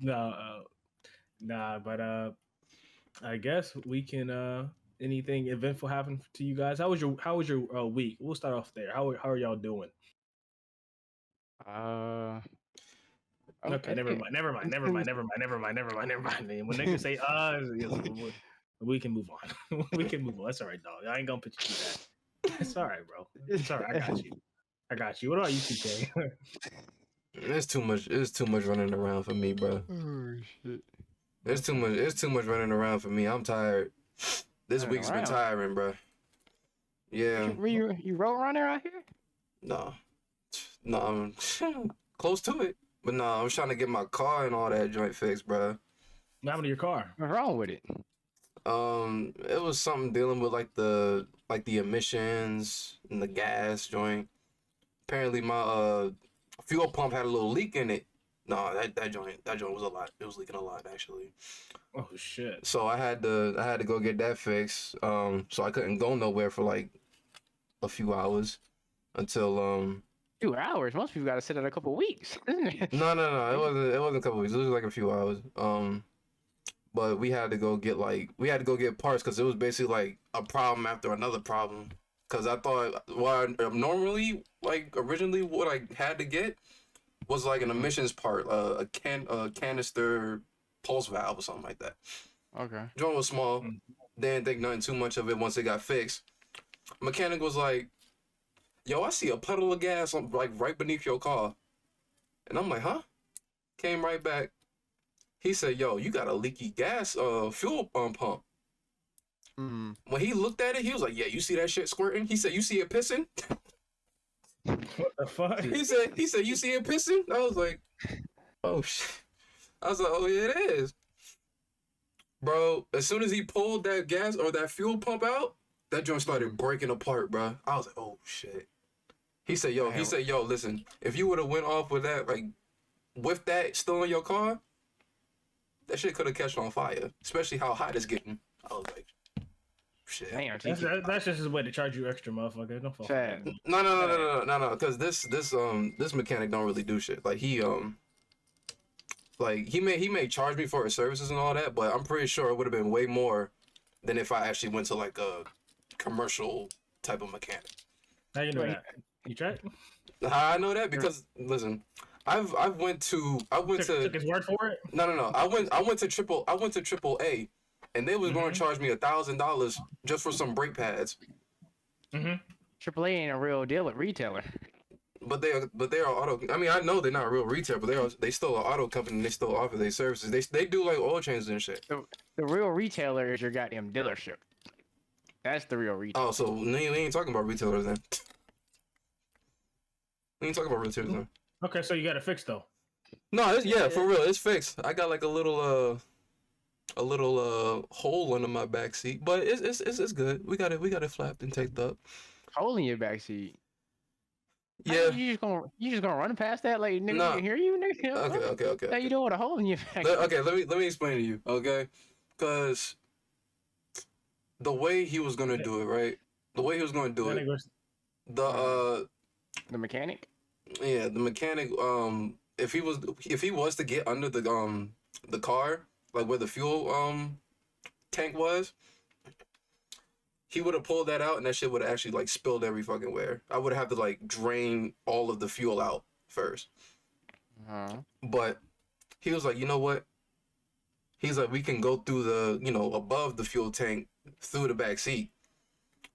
No, nah, but I guess we can. Anything eventful happen to you guys? How was your week? We'll start off there. How are y'all doing? Uh, Okay, never okay. mind, never mind, never mind, never mind, never mind, never mind, never mind. And when niggas say we can move on. We can move on. That's all right, dog. I ain't gonna put you through that. It's all right, bro. It's all right. I got you. I got you. What about you, TK? It's too much. It's too much running around for me, bro. Oh shit! It's too much. It's too much running around for me. I'm tired. This Running week's been around? tiring, bro. Yeah. You road runner out here? No. No. I'm close to it. But no, I was trying to get my car and all that joint fixed, bro. What happened to your car? What's wrong with it? It was something dealing with the emissions and the gas joint. Apparently, my fuel pump had a little leak in it. No, that joint was a lot. It was leaking a lot actually. Oh shit! So I had to go get that fixed. So I couldn't go nowhere for like a few hours until 2 hours. Most people got to sit out a couple weeks. no, it wasn't a couple weeks. It was like a few hours. But we had to go get parts because it was basically like a problem after another problem. Because I thought normally originally what I had to get was like an emissions part, a canister pulse valve or something like that. Okay. Joint was small. Didn't think nothing too much of it once it got fixed. Mechanic was like, "Yo, I see a puddle of gas like right beneath your car," and I'm like, "Huh?" Came right back. He said, "Yo, you got a leaky gas fuel pump." Mm-hmm. When he looked at it, he was like, "Yeah, you see that shit squirting?" He said, "You see it pissing?" What the fuck? He said, "You see it pissing?" I was like, "Oh shit." I was like, "Oh yeah, it is." Bro, as soon as he pulled that gas or that fuel pump out, that joint started breaking apart, bro. I was like, "Oh shit." He said, "Yo, listen, if you would have went off with that, like, with that still in your car, that shit could have catch on fire, especially how hot it's getting." I was like, shit. Damn, That's just his way to charge you extra, motherfucker. Don't fuck Fat. with No, because this mechanic don't really do shit. Like he may charge me for his services and all that, but I'm pretty sure it would have been way more than if I actually went to like a commercial type of mechanic. How you know that? You checked? I know that because listen, I went to Took his word for it? No. I went to triple A, and they was going to charge me $1,000 just for some brake pads. Mm-hmm. AAA ain't a real deal with retailer. But they are auto. I mean, I know they're not a real retail, but they still an auto company. And they still offer their services. They do like oil changes and shit. The real retailer is your goddamn dealership. That's the real retailer. Oh, so we ain't talking about retailers then. We ain't talking about retailers then. Okay, so you got it fixed though. No, for real, it's fixed. I got like a little hole under my back seat, but it's good. We got it flapped and taped up. Hole in your backseat. Yeah. You just gonna run past that like nigga can hear you, nigga? Okay. Now you doing with a hole in your back. Okay, let me explain to you, okay? Because the way he was gonna do it, right? The way he was gonna do it, The mechanic. Yeah, the mechanic. If he was to get under the car, like where the fuel tank was, he would have pulled that out, and that shit would have actually like spilled every fucking where. I would have to like drain all of the fuel out first. But he was like, you know what? He's like, we can go through the above the fuel tank through the back seat.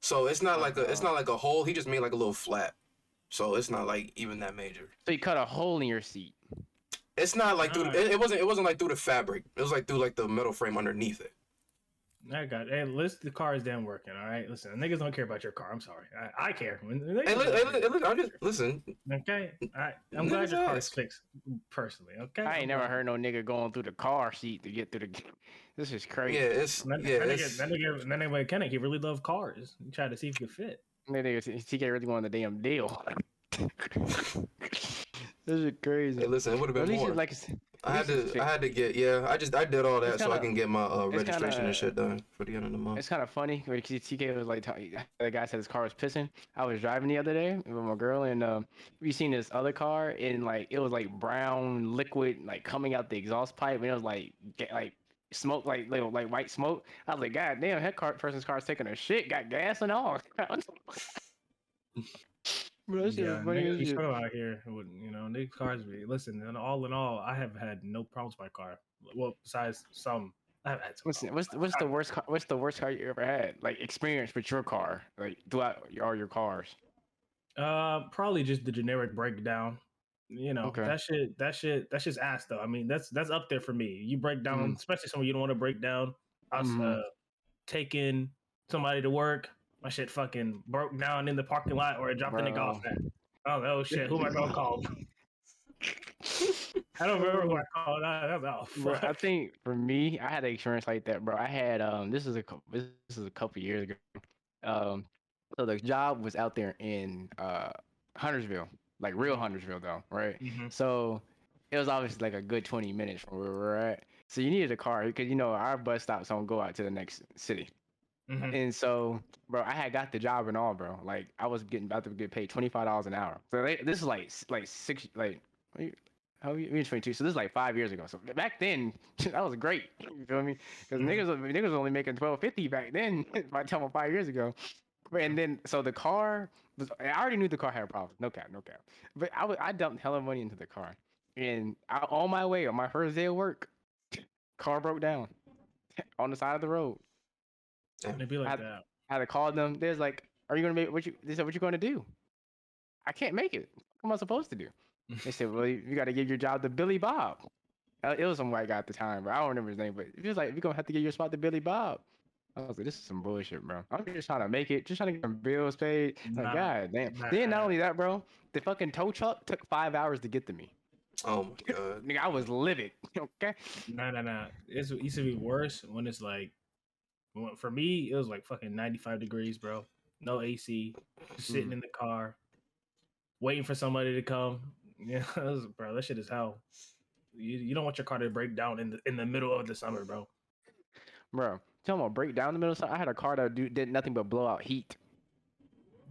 So it's not like a hole. He just made like a little flap. So it's not like even that major. So you cut a hole in your seat. It's not like through it wasn't like through the fabric. It was like through like the metal frame underneath it. I got it. Hey, listen, the car is damn working. All right, listen, niggas don't care about your car. I'm sorry, I care. Hey, look, I'm just listen. Okay, I'm glad your car is fixed. Personally, okay. I ain't never heard no nigga going through the car seat to get through the. This is crazy. Yeah, that nigga mechanic. He really loved cars. He tried to see if he could fit. That nigga TK really wanted the damn deal. This is crazy. Hey, listen, it would have been more. I had to get I did all that so I can get my registration and shit done for the end of the month. It's kind of funny because TK was like, the guy said his car was pissing. I was driving the other day with my girl, and we seen this other car, and like it was like brown liquid like coming out the exhaust pipe, and it was like smoke, like little like white smoke. I was like, God damn, that person's car's taking a shit, got gas and all. Bro, that shit was funny as you shit. talk out here, these cars. Listen, and all in all, I have had no problems with my car. Well, besides some, I have had some. What's the worst car? What's the worst car you ever had? Like experience with your car, like throughout all your cars. Probably just the generic breakdown. Okay. That's just ass though. I mean, that's up there for me. You break down, especially someone you don't want to break down. I was taking somebody to work. My shit fucking broke down in the parking lot, or I dropped the nigga off at. Oh shit, who am I gonna call? I don't remember who I called. That was Bro, I think for me, I had an experience like that, bro. I had this is a couple years ago. So the job was out there in Huntersville, like real Huntersville though, right? So it was obviously like a good 20 minutes from where we were at. So you needed a car because our bus stops don't go out to the next city. And so, bro, I had got the job and all, bro. Like I was about to get paid $25 an hour. So this is like how you 22? So this is like 5 years ago. So back then, that was great. You feel me? Because niggas was only making $12.50 back then. By the time 5 years ago. And then so the car I already knew the car had a problem. No cap. But I dumped hella money into the car, and on my way on my first day of work, car broke down on the side of the road. It'd be like that. I had to call them. They was like, "Are you gonna make They said, "What you gonna do?" I can't make it. What am I supposed to do? They said, "Well, you got to give your job to Billy Bob." It was some white guy at the time, but I don't remember his name. But he was like, "You're gonna have to give your spot to Billy Bob." I was like, "This is some bullshit, bro. I'm just trying to make it, just trying to get some bills paid." Like, God damn. Then not only that, bro, the fucking tow truck took 5 hours to get to me. Oh my god, nigga, I was livid. Okay. Nah. It used to be worse when it's like. For me, it was like fucking 95 degrees, bro. No AC, just sitting in the car, waiting for somebody to come. Yeah, bro, that shit is hell. You don't want your car to break down in the middle of the summer, bro. Bro, tell me, break down in the middle of summer. I had a car that did nothing but blow out heat.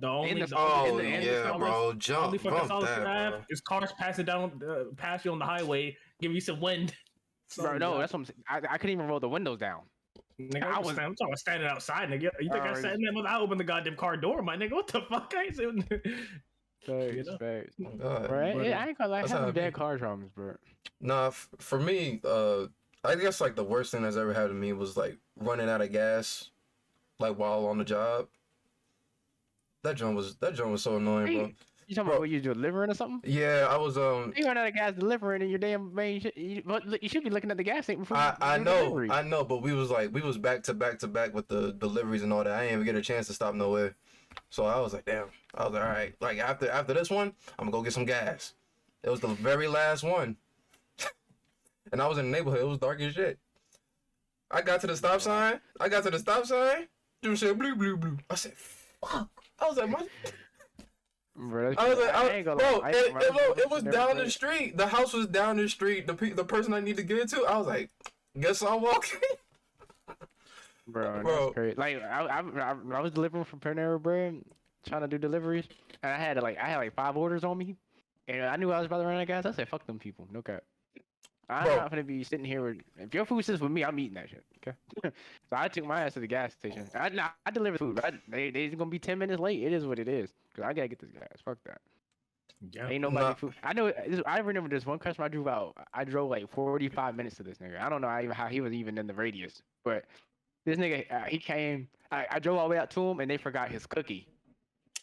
Bro, jump that, is cars passing down, pass you on the highway, give you some wind. Bro, no, that's what I'm saying. I couldn't even roll the windows down. Nigga, I'm talking about standing outside, nigga. You think I sat in there when I opened the goddamn car door, my nigga? What the fuck? I ain't saying. Facts. Right? Yeah, I ain't gonna lie. I have bad car problems, bro. Nah, for me, I guess like the worst thing that's ever happened to me was like running out of gas, like while on the job. That joint was so annoying, bro. You talking about what you delivering or something? Yeah, I was You run out of gas delivering, and your damn main shit. You should be looking at the gas tank before. I know, but we was back to back with the deliveries and all that. I didn't even get a chance to stop nowhere, so I was like, damn. I was like, all right, like after this one, I'm gonna go get some gas. It was the very last one, and I was in the neighborhood. It was dark as shit. I got to the stop sign. Dude said blue. I said, fuck. I was like, my. Bro, it was down the street. The house was down the street. The person I need to get to, I was like, guess I'll walk in. Bro, that's crazy. Like I was delivering from Panera Bread, trying to do deliveries, and I had like 5 orders on me, and I knew I was about to run out of gas. I said, fuck them people, no cap. I'm not gonna be sitting here if your food sits with me, I'm eating that shit. Okay. So I took my ass to the gas station. I delivered food. They're gonna be 10 minutes late. It is what it is. Cause I gotta get this gas. Fuck that. Yeah. Ain't nobody food. I know. I remember this one customer I drove out. I drove like 45 minutes to this nigga. I don't know how he was even in the radius, but this nigga he came. I drove all the way out to him, and they forgot his cookie.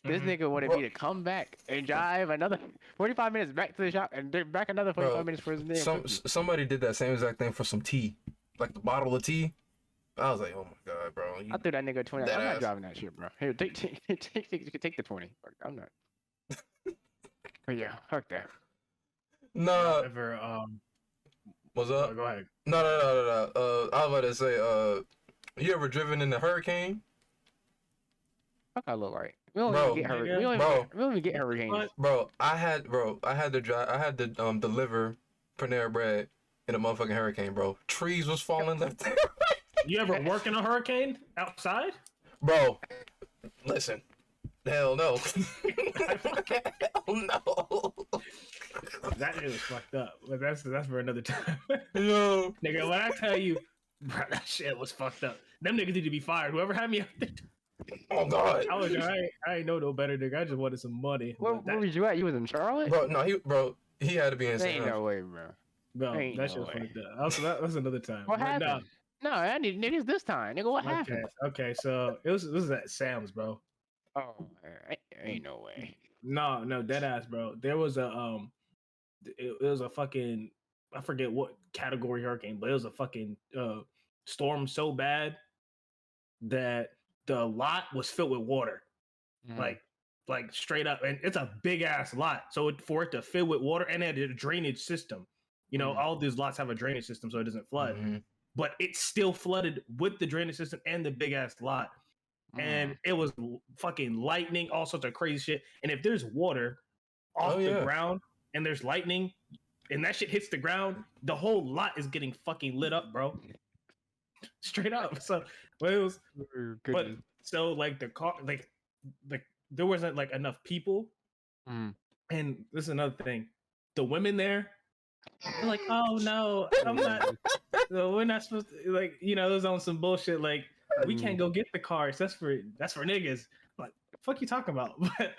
This nigga wanted me to come back and drive another 45 minutes back to the shop and back another 45 minutes for his name. Somebody did that same exact thing for some tea, like the bottle of tea. I was like, oh my god, bro. I threw that nigga 20. I'm not driving that shit, bro. Here, take the 20. I'm not. But yeah, fuck that. Nah. What's up? Oh, go ahead. No. I was about to say, you ever driven in the hurricane? Fuck, I look like. We don't even get hurricane. We don't even get hurricanes. Bro, I had to deliver Panera Bread in a motherfucking hurricane, bro. Trees was falling left there. You ever work in a hurricane outside? Bro, listen. Hell no. Hell no. That shit was fucked up. But that's for another time. Yo. Nigga, when I tell you, bro, that shit was fucked up. Them niggas need to be fired. Whoever had me out there. Oh God. I ain't know no better, nigga. I just wanted some money. Where was you at? You was in Charlotte? Bro, no, he had to be in There ain't no way, bro. No, Ain't that shit no was way. fucked up. That's another time. What But happened? No, I need niggas this time. Nigga, what happened? Okay, so this was at Sam's, bro. Oh, ain't no way. No, dead ass, bro. There was it was a fucking, I forget what category hurricane, but it was a fucking storm so bad that the lot was filled with water, like straight up, and it's a big ass lot. So for it to fill with water, and it had a drainage system. You know, all these lots have a drainage system, so it doesn't flood. But it still flooded with the drainage system and the big ass lot. And it was fucking lightning, all sorts of crazy shit. And if there's water off the ground and there's lightning and that shit hits the ground, the whole lot is getting fucking lit up, bro. Straight up. So but it was, but so like the car, like there wasn't like enough people. And this is another thing. The women there, they're like, oh no, I'm not. So we're not supposed to, like, you know, it was on some bullshit like, we can't go get the cars. That's for niggas. Like, fuck you talking about? But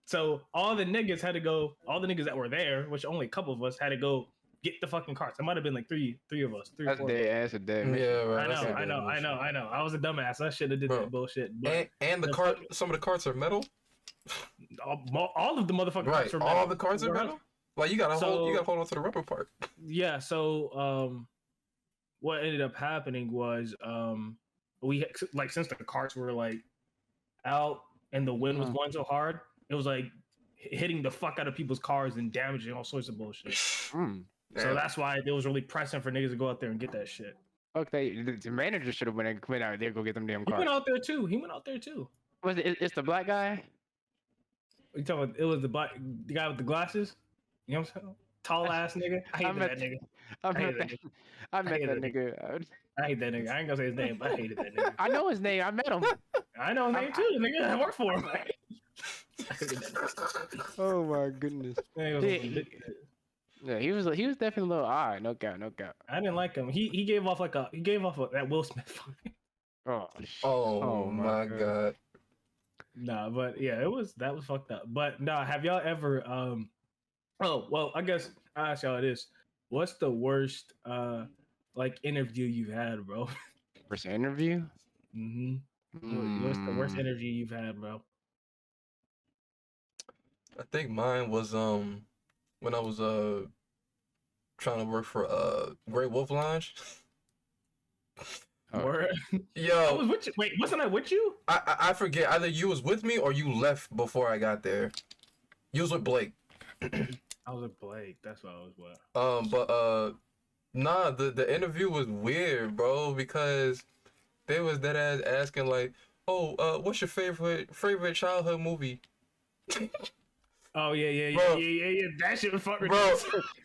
so all the niggas had to go. All the niggas that were there, which only a couple of us had to go get the fucking cars. It might have been like three of us. That's dead. That's a dead. Yeah, right. I know. I was a dumbass. I should have did that bullshit. But and the cart. Some of the carts are metal. All of the motherfucking carts are metal. All the carts are metal. Like you gotta hold on to the rubber part. Yeah. So what ended up happening was we like, since the carts were like out and the wind was blowing so hard, it was like hitting the fuck out of people's cars and damaging all sorts of bullshit. So that's why it was really pressing for niggas to go out there and get that shit. Okay, the manager should have went out there go get them damn cars. He went out there too. Was it? It's the black guy. You talking about? It was the guy with the glasses. You know what I'm saying? Tall ass nigga. I hate that nigga. I met that nigga. I hate that nigga. I ain't gonna say his name, but I hated that nigga. I know his name. I met him. I know his name too. The nigga, I work for him. Oh my goodness. Yeah, he was definitely a little odd. No doubt. I didn't like him. He gave off that Will Smith vibe. Oh my god. Nah, but yeah, that was fucked up. But nah, have y'all ever oh well, I guess I ask y'all this. What's the worst like interview you've had, bro? Worst interview? What's the worst interview you've had, bro? I think mine was when I was trying to work for Great Wolf Lounge. Yo, I was with you. Wait, wasn't I with you? I forget, either you was with me or you left before I got there. You was with Blake. I was with Blake. That's what I was with. But nah, the interview was weird, bro, because they was dead ass asking like, oh, what's your favorite childhood movie? Oh yeah. That shit was fucking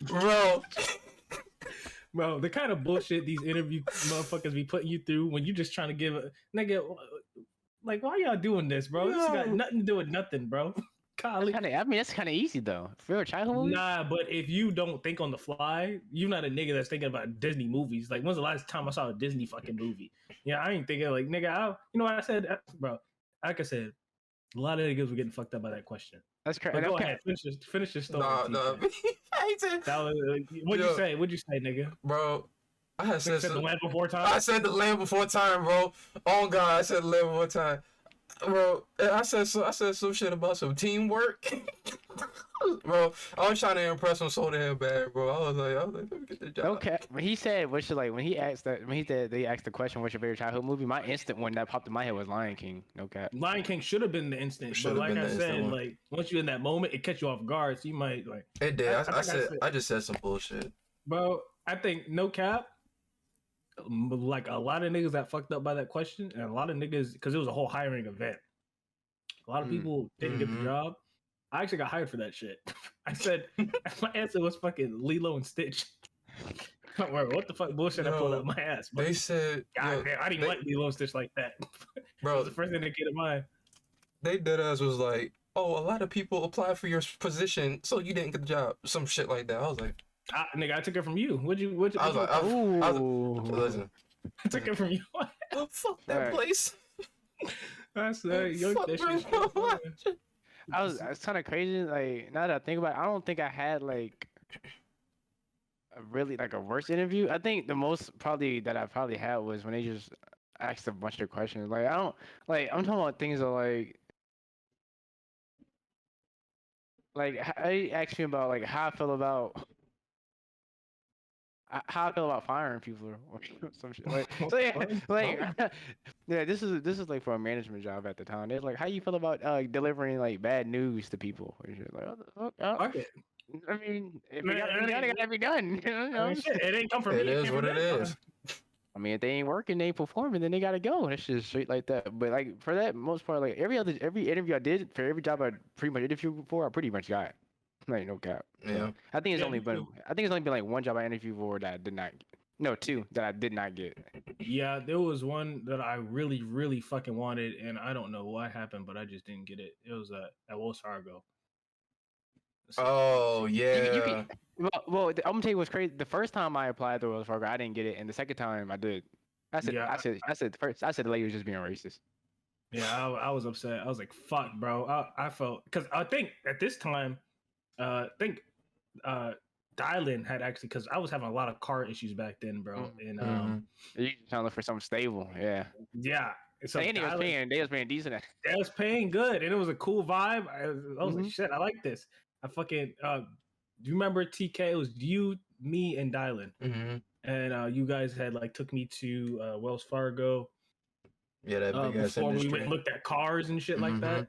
bro. Bro, the kind of bullshit these interview motherfuckers be putting you through when you just trying to give a nigga, like, why y'all doing this, bro? This got nothing to do with nothing, bro. I mean, that's kind of easy though. For a childhood movie? Nah, but if you don't think on the fly, you're not a nigga that's thinking about Disney movies. Like, when's the last time I saw a Disney fucking movie? Yeah, I ain't thinking like, nigga. You know what I said, bro? Like I said, a lot of niggas were getting fucked up by that question. That's crazy. Go ahead, finish your story. Nah. What'd you say? What'd you say, nigga? Bro, I said the land before time. I said the land before time, bro. Oh God, I said the land before time, bro. I said some shit about some teamwork. Bro, I was trying to impress him so damn bad, bro. I was like, let me get the job. Okay, when he said, when he said they asked the question, what's your favorite childhood movie? My instant one that popped in my head was Lion King. Okay. Lion King should have been the instant, but like I said, like once you're in that moment, it catch you off guard, so you might like. It did. I just said some bullshit. Bro, I think no cap. Like a lot of niggas that fucked up by that question, and a lot of niggas, because it was a whole hiring event. A lot of people didn't get the job. I actually got hired for that shit. I said my answer was fucking Lilo and Stitch. What the fuck bullshit I pulled up my ass? Bro. They said, God damn, I didn't like Lilo and Stitch like that. bro, It was the first thing that came to mind. they dead ass was like, oh, a lot of people applied for your position, so you didn't get the job. Some shit like that. I was like, Nigga, I took it from you. I was like, listen, I took it from you. oh, fuck that Right. place. That's Fuck that Brent shit. Bro. It's kind of crazy. Like now that I think about it, I don't think I had like a really like a worse interview. I think the most probably that I probably had was when they just asked a bunch of questions. Like I don't like I'm talking about things that I asked me about like how I feel about firing people or some shit. Like, so yeah, like yeah, this is like for a management job at the time. They're like, how you feel about delivering like bad news to people? And shit. Like, Fuck it. I mean, if it gotta be done. You I know? mean, shit, it ain't come from It me. is came what from it them. is. I mean, if they ain't working, they ain't performing, then they gotta go. That's just straight like that. But like for that most part, like every interview I did for every job I pretty much interviewed for, I pretty much got. Like no cap. So, Yeah. I think it's Yeah, only me been too. like one job I interviewed for that I did not. No, two that I did not get. Yeah, there was one that I really, really fucking wanted, and I don't know what happened, but I just didn't get it. It was at Wells Fargo. So, Oh You yeah. can, well, I'm gonna tell you what's crazy. The first time I applied to Wells Fargo, I didn't get it, and the second time I did. I said the lady was just being racist. yeah, I was upset. I was like, "Fuck, bro." I felt because I think at this time, Dylan had actually because I was having a lot of car issues back then, bro, and Mhm. You trying to look for something stable, yeah. yeah. So And they was paying decent. They was paying good, and it was a cool vibe. I was like, Mhm. shit, I like this. I fucking do you remember TK? It was you, me, and Dylan, Mhm. and you guys had like took me to Wells Fargo Yeah, that big ass before we industry. went and looked at cars and shit like that.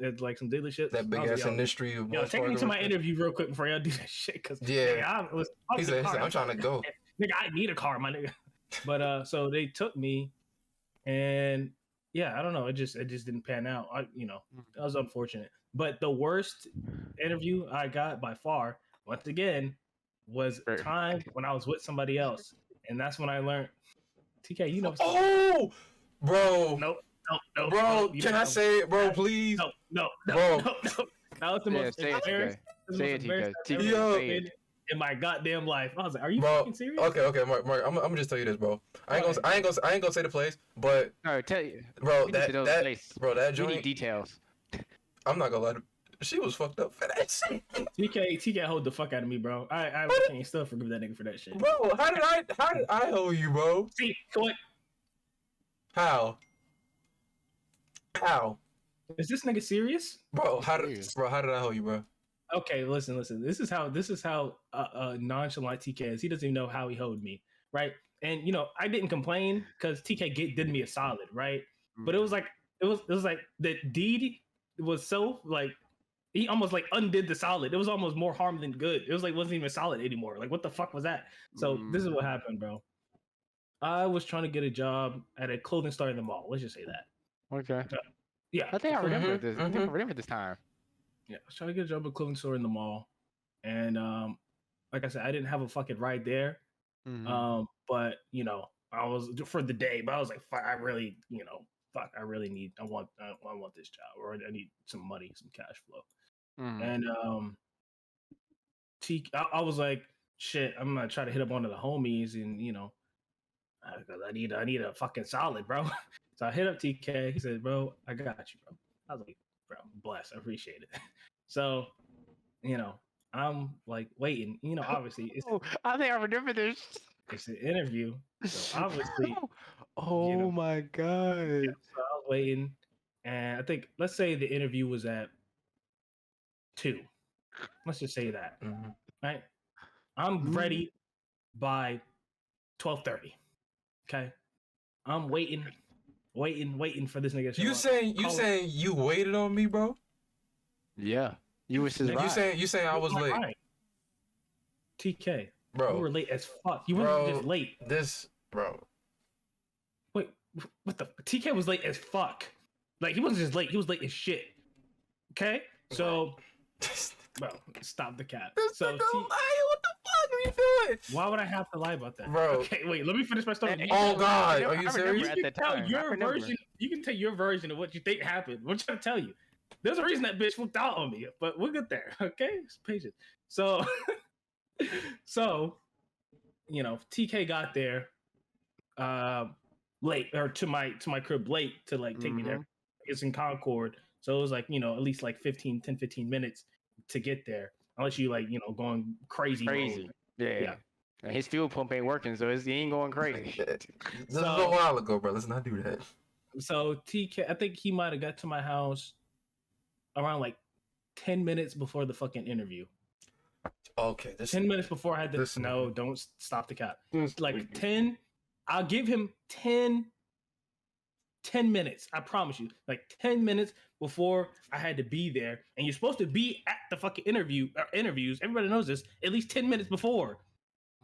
At like some dealerships. That big I was ass like, yo, industry of Yo, Wells take me Fargo to my right there. interview real quick before y'all do that shit. Cause Yeah. nigga, I was He said, I'm trying to go. Nigga, I need a car, my nigga. But so they took me, and yeah, I don't know. It just didn't pan out. That was unfortunate. But the worst interview I got by far, once again, was Sure. time when I was with somebody else, and that's when I learned. TK, you know. Oh, bro. Nope. No, Bro, can I say it, bro, please? No, Bro. That was the most say it, embarrassing. Say it, TK. I've TK, ever say been it. in my goddamn life. I was like, "Are you Bro, fucking serious?" okay, Mark, I'm gonna just tell you this, bro. I ain't gonna say the place, but No, tell you. bro, We need to know the that place. bro, that We need joint, details. I'm not gonna lie, she was fucked up for that shit. TK hold the fuck out of me, bro. I can't still forgive that nigga for that shit. Bro, how did I hold you, bro? See, what? How? Is this nigga serious? Bro, how did I hold you, bro? Okay, listen. This is how nonchalant TK is. He doesn't even know how he hold me, right? And I didn't complain because TK did me a solid, right? But it was like the deed was so like he almost like undid the solid. It was almost more harm than good. It was like wasn't even solid anymore. Like what the fuck was that? So this is what happened, bro. I was trying to get a job at a clothing store in the mall. Let's just say that. Okay. Yeah, I think I remember this. I think I remember this time. Yeah, I was trying to get a job at a clothing store in the mall, and like I said, I didn't have a fucking ride there. But I was for the day, but I was like, fuck, I really need, I want this job, or I need some money, some cash flow. And I was like, shit, I'm gonna try to hit up one of the homies, and because I need a fucking solid, bro. So I hit up TK. He said, bro, I got you, bro. I was like, bro, bless, I appreciate it. So, I'm like waiting. Obviously, I think I remember this. it's an interview, so obviously. Oh my god. Yeah, so I was waiting, and I think let's say the interview was at 2. Let's just say that, right? I'm ready by 12:30. Okay, I'm waiting for this nigga to show up. You saying you waited on me, bro? Yeah. You was his ride. You saying I was late. Right. TK, bro. You were late as fuck. You weren't just late. Bro. Wait, what the? TK was late as fuck. Like he wasn't just late. He was late as shit. Okay, so, bro, stop the cap. What the fuck? fuck are you doing? Why would I have to lie about that, Bro? Okay, wait. Let me finish my story. Oh God, are you I remember serious? at the time. You can tell your version of what you think happened. What I'm trying to tell you. There's a reason that bitch flipped out on me, but we'll get there. Okay, just patience. So, you know, TK got there late, or to my crib late to like take me there. It's in Concord, so it was like, you know, at least like 15 minutes to get there, unless you like, you know, going crazy mode. Yeah. And his fuel pump ain't working, so he ain't going crazy. This is a while ago, bro. Let's not do that. So TK, I think he might have got to my house around like 10 minutes before the fucking interview. Okay, 10 minutes before I had to. No, don't stop the cap. Like 10. I'll give him 10 minutes. I promise you. Like 10 minutes before I had to be there. And you're supposed to be at the fucking interviews. Everybody knows this. At least 10 minutes before.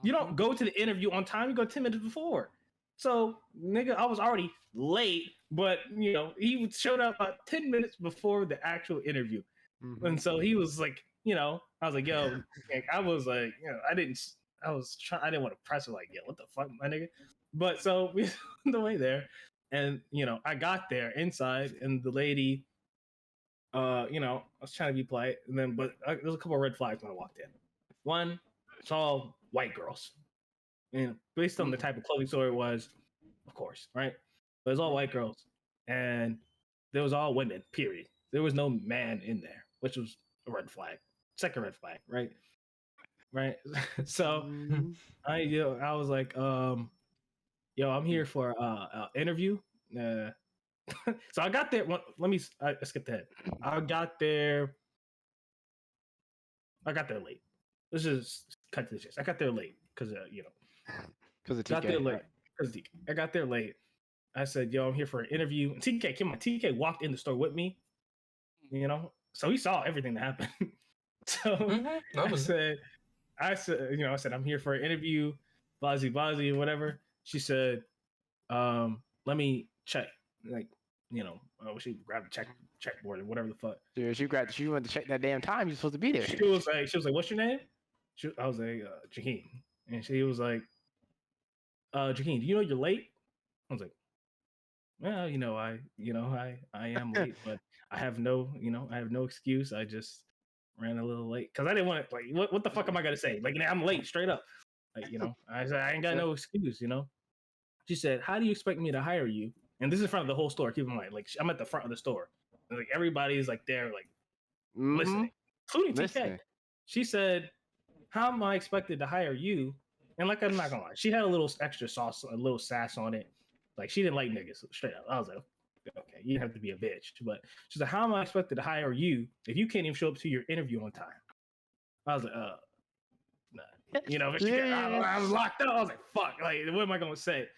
You don't go to the interview on time. You go 10 minutes before. So, nigga, I was already late. But, you know, he showed up about 10 minutes before the actual interview. And so he was like, you know, I was like, yo, I was like, you know, I didn't want to press her like, yo, what the fuck, my nigga? But so we on the way there, and you know, I got there inside, and the lady, you know, I was trying to be polite, and then but there's a couple of red flags when I walked in. One, it's all white girls, and based on the type of clothing store it was, of course, right? But it was all white girls, and there was all women. Period. There was no man in there, which was a red flag. Second red flag, right? So I was like, yo, I'm here for an interview. So I got there. I skipped ahead. I got there late. Let's just cut to the chase. I got there late because you know, because of TK. Got there late. Because I got there late. I said, yo, I'm here for an interview. And TK came on. TK walked in the store with me. You know, so he saw everything that happened. So I said, you know, I said, I'm here for an interview, Bazi, whatever. She said, let me check. Like, you know, she grabbed a checkboard or whatever the fuck. Dude, she wanted to check that damn time you're supposed to be there. She was like, what's your name? I was like, Jakeem. And she was like, Jakeem, do you know you're late? I was like, well, you know, I am late, but I have no excuse. I just ran a little late because I didn't want to. Like, what the fuck am I gonna say? Like, I'm late, straight up. Like, you know, I said I ain't got no excuse. You know. She said, "How do you expect me to hire you?" And this is in front of the whole store. Keep in mind, like, I'm at the front of the store, and like everybody's like there, like listening, including TK. She said, "How am I expected to hire you?" And like, I'm not gonna lie, she had a little extra sauce, a little sass on it. Like, she didn't like niggas, straight up. I was like, okay, you have to be a bitch. But she said, how am I expected to hire you if you can't even show up to your interview on time? I was like, nah. You know, I was locked up. I was like, fuck, like, what am I going to say?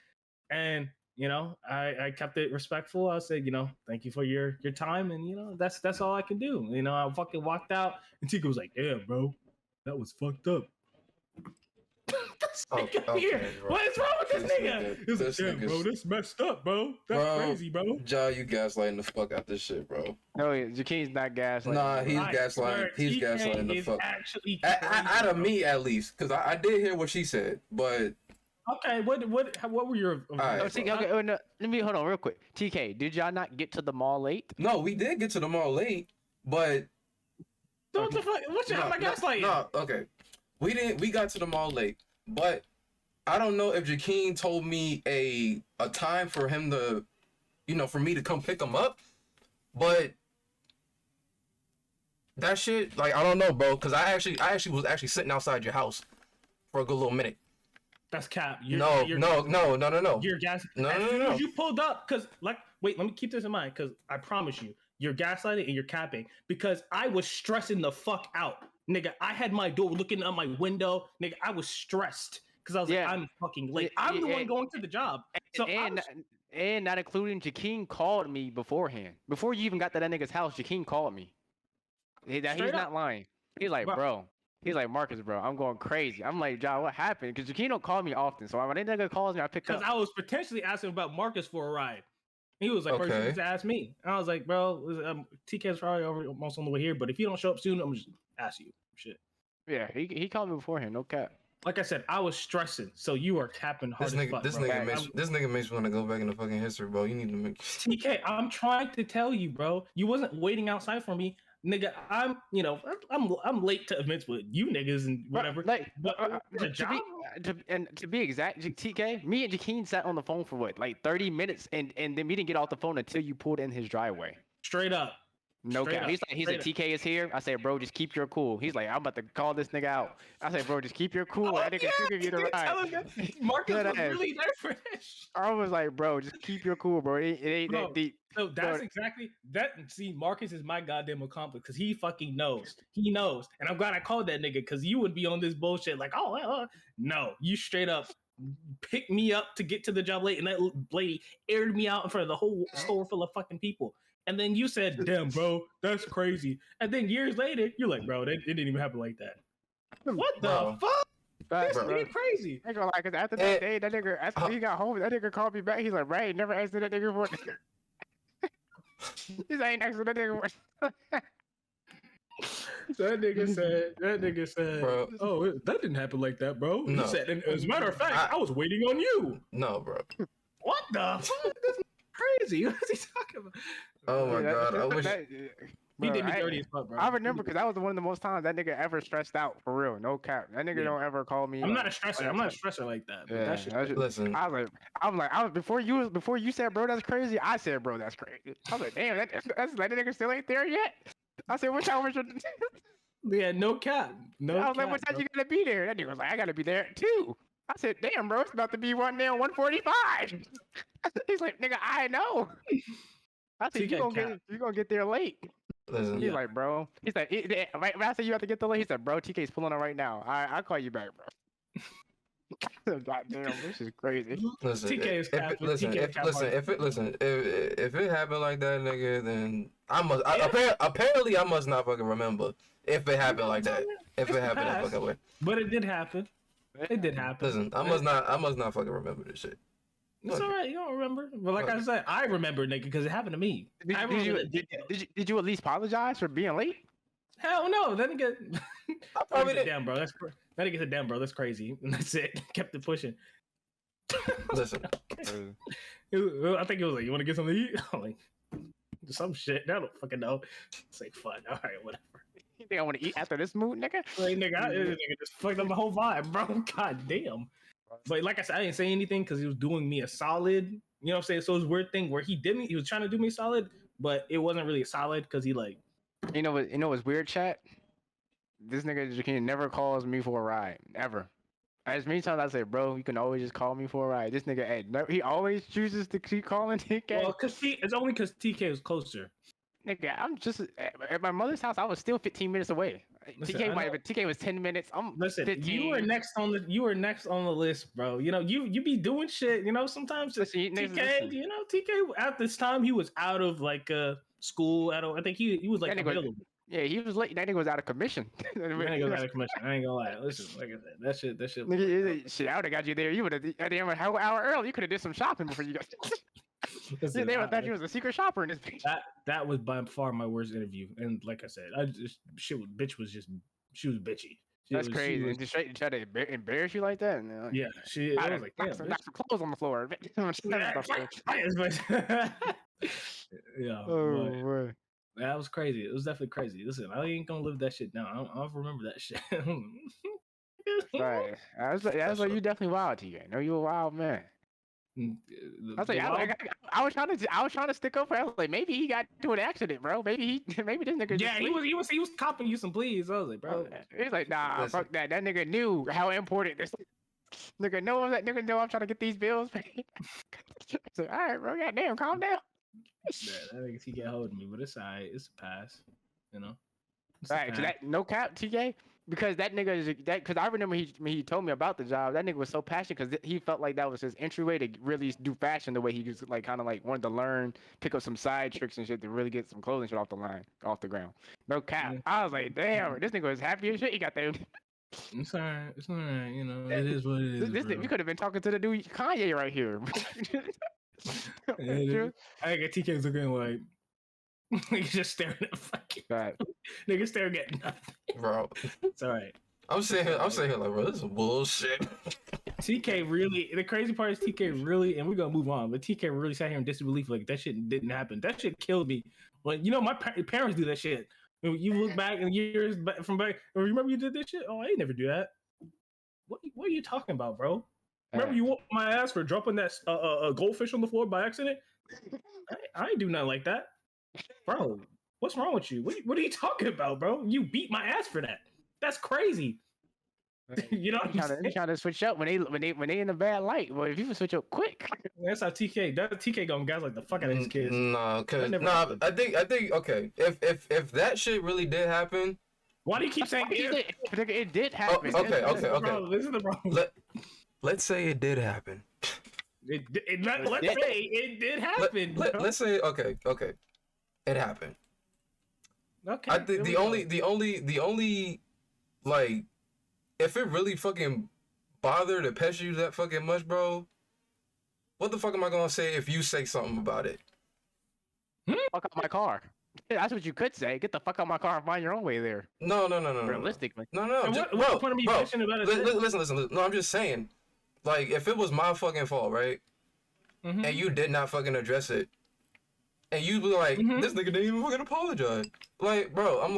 And, you know, I kept it respectful. I said, you know, thank you for your time. And, you know, that's all I can do. You know, I fucking walked out, and Tika was like, yeah, bro, that was fucked up. Here. What is wrong with this nigga? He was like, damn, bro, this messed up, bro. That's crazy, bro. Ja, you gaslighting the fuck out this shit, bro. No, Jakeem's not gaslighting. Nah, he's gaslighting. He's gaslighting the fuck. Out of me, at least, because I did hear what she said, but. Okay, what were your? Right, okay, no, let me hold on real quick. TK, did y'all not get to the mall late? No, we did get to the mall late, but. What the fuck? How am I gaslighting? No, okay. We got to the mall late, but I don't know if Jakeem told me a time for him to, you know, for me to come pick him up, but that shit, like, I don't know, bro, because I actually was sitting outside your house for a good little minute. That's cap. No. You're gas. No. You pulled up, because, like, wait, let me keep this in mind, because I promise you, you're gaslighting and you're capping, because I was stressing the fuck out. Nigga, I had my door looking out my window. Nigga, I was stressed. Because I was like, I'm fucking late. I'm the one going to the job. So and not including Jakeem called me beforehand. Before you even got to that nigga's house, Jakeem called me. He's not lying. He's like, bro. He's like, Marcus, bro, I'm going crazy. I'm like, John, what happened? Because Jakeem don't call me often. So when that nigga calls me, I pick up. Because I was potentially asking about Marcus for a ride. He was like, first you need to ask me. And I was like, bro, TK's probably almost on the way here. But if you don't show up soon, I'm just ask you. Shit. Yeah, he called me beforehand. No cap. Like I said, I was stressing, so you are capping hard This as fuck, this bro. nigga makes me want to go back in the fucking history, bro. You need to make. TK, I'm trying to tell you, bro. You wasn't waiting outside for me, nigga. I'm late to events with you niggas and whatever. Like, But the job, to be exact, TK, me and Jakeen sat on the phone for what, like 30 minutes, and then we didn't get off the phone until you pulled in his driveway. straight up. No Straight cap. up, He said straight TK is here. I said, bro, just keep your cool. He's like, I'm about to call this nigga out. I said, bro, just keep your cool. That nigga still give you the ride. Marcus was really there for this. I was like, bro, just keep your cool, bro. It ain't Bro, that deep. So that's exactly that. See, Marcus is my goddamn accomplice because he fucking knows. He knows, and I'm glad I called that nigga because you would be on this bullshit like, no, you straight up picked me up to get to the job late, and that lady aired me out in front of the whole store full of fucking people. And then you said, "Damn, bro, that's crazy." And then years later, you're like, "Bro, it didn't even happen like that." What the fuck? That's really crazy. I ain't gonna lie, because after that day, that nigga, after he got home, that nigga called me back. He's like, "Ray, never asked that nigga for." He's like, "I ain't asking that nigga for." That nigga said, Bro. "Oh, that didn't happen like that, bro." No. He said, and as a matter of fact, I was waiting on you. No, bro. What the fuck? This is crazy. What is he talking about? Oh my god, I wish. He did me dirty as fuck, bro. I remember because that was one of the most times that nigga ever stressed out for real. No cap. That nigga don't ever call me. I'm not a stressor. I'm not a stressor like that. But that shit, Listen, I was before you said, bro, that's crazy. I said, bro, that's crazy. I was like, damn, that nigga still ain't there yet. I said, what time was your? Yeah, no cap. No. I was like, what time you gotta be there? That nigga was like, I gotta be there too. I said, damn, bro, it's about to be 1:45. He's like, nigga, I know. I said, you gonna get there late. Listen, He's like, bro. He's like, right when I said you have to get there late, he said, bro, TK's pulling up right now. I'll call you back, bro. God damn, this is crazy. Listen, TK is cap. if it happened like that, nigga, then apparently I must not fucking remember if it happened like that. If it happened that fucking way. But it did happen. It did happen. Listen, I must not fucking remember this shit. It's all right. You don't remember. But like I said, I remember, nigga, because it happened to me. Did you at least apologize for being late? Hell no. That nigga. I probably did. Damn, bro. That nigga said, "Damn, bro, that's crazy," and that's it. Kept it pushing. Listen. I think it was like, "You want to get something to eat?" I'm like, some shit. I don't fucking know. It's like, fun. All right, whatever. You think I want to eat after this mood, nigga? Like, nigga just fucked up my whole vibe, bro. God damn. But like I said, I didn't say anything because he was doing me a solid. You know what I'm saying? So it was a weird thing where he was trying to do me solid, but it wasn't really solid because he like. You know what's weird, chat? This nigga Jakeem never calls me for a ride, ever. As many times I say, bro, you can always just call me for a ride. This nigga, he always chooses to keep calling TK. Well, it's only because TK is closer. Nigga, I'm just at my mother's house. I was still 15 minutes away. Listen, TK was 10 minutes. Listen, 15. you were next on the list, bro. You know, you be doing shit. You know, sometimes TK. You know, TK at this time he was out of like school. I think he was like available. Yeah, he was late. That nigga was out of commission. That nigga was out of commission. I ain't gonna lie. Listen, like I said, that shit. Nigga, shit, I would have got you there. You would have an hour early. You could have did some shopping before you got. Listen, they would have thought you was a secret shopper in this bitch. That was by far my worst interview. And like I said, she was bitchy. That's crazy. And just try to embarrass you like that? Yeah, I was like, damn, knock some clothes on the floor. Yeah. Oh, that was crazy. It was definitely crazy. Listen, I ain't gonna live that shit down. I'll remember that shit. Right. I was like, you definitely wild, TK. No, you a wild man. I was trying to stick up for. I was like, maybe he got into an accident, bro. Maybe this nigga. Yeah, he was copping you some pleas. I was like, bro. He's like, nah, fuck that. That nigga knew how important this. Nigga know I'm trying to get these bills paid. So, all right, bro. Goddamn, calm down. Yeah, that nigga TK holding me, but it's alright. It's a pass, you know. All right, so that no cap, TK, because that nigga is that. Because I remember he told me about the job. That nigga was so passionate because he felt like that was his entryway to really do fashion the way he was like kind of like wanted to learn, pick up some side tricks and shit to really get some clothing shit off the ground. No cap. Yeah. I was like, damn, this nigga was happy as shit. He got that. It's alright. It's alright. You know, it is what it is. We could have been talking to the dude Kanye right here. I got TK's looking like nigga just staring at fucking nigga staring at nothing. Bro. It's alright. I'm saying here like, bro, this is bullshit. TK really, the crazy part is TK really, and we're gonna move on, but TK really sat here in disbelief like that shit didn't happen. That shit killed me. When my parents do that shit. When you look back in years from back, remember you did this shit? Oh, I ain't never do that. What are you talking about, bro? Remember you whooped my ass for dropping that goldfish on the floor by accident? I ain't do nothing like that, bro. What's wrong with you? What are you talking about, bro? You beat my ass for that. That's crazy. You know what I'm saying? Trying to switch up when they in a bad light. Well, if you would switch up quick, that's how TK going guys like the fuck out of his kids. I think okay. If that shit really did happen, why do you keep saying it did happen? Oh, okay. Bro, this is the problem. Let's say it did happen. Let's say it did happen. Let's say okay. It happened. Okay. I think the only like, if it really fucking bothered or pest you that fucking much, bro, what the fuck am I gonna say if you say something about it? Fuck up my car. That's what you could say. Get the fuck out my car and find your own way there. No. Realistically. No. What point of me bitching about it? Listen. No, I'm just saying. Like, if it was my fucking fault, right? Mm-hmm. And you did not fucking address it, and you be like, this nigga didn't even fucking apologize. Like, bro, I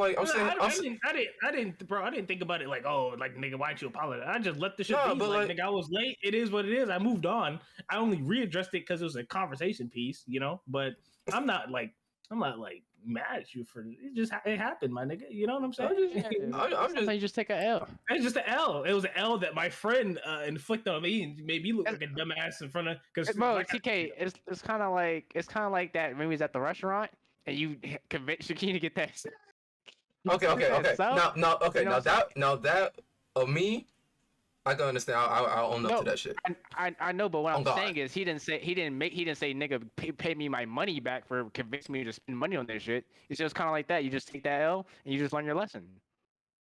didn't think about it like, oh, like, nigga, why'd you apologize? I just let the shit be. Like, nigga, I was late. It is what it is. I moved on. I only readdressed it because it was a conversation piece, you know? But I'm not mad at you for it. It happened, my nigga. You know what I'm saying? You just take an L. It's just an L. It was an L that my friend inflicted on me and made me look like a dumbass in front of. Because bro, TK, it's kind of like that when we was at the restaurant and you convinced Shakeen to get that. Okay. Now that of me, I can understand. I'll own up to that shit. I know, but what I'm saying is he didn't say nigga pay me my money back for convincing me to spend money on this shit. It's just kind of like that. You just take that L and you just learn your lesson.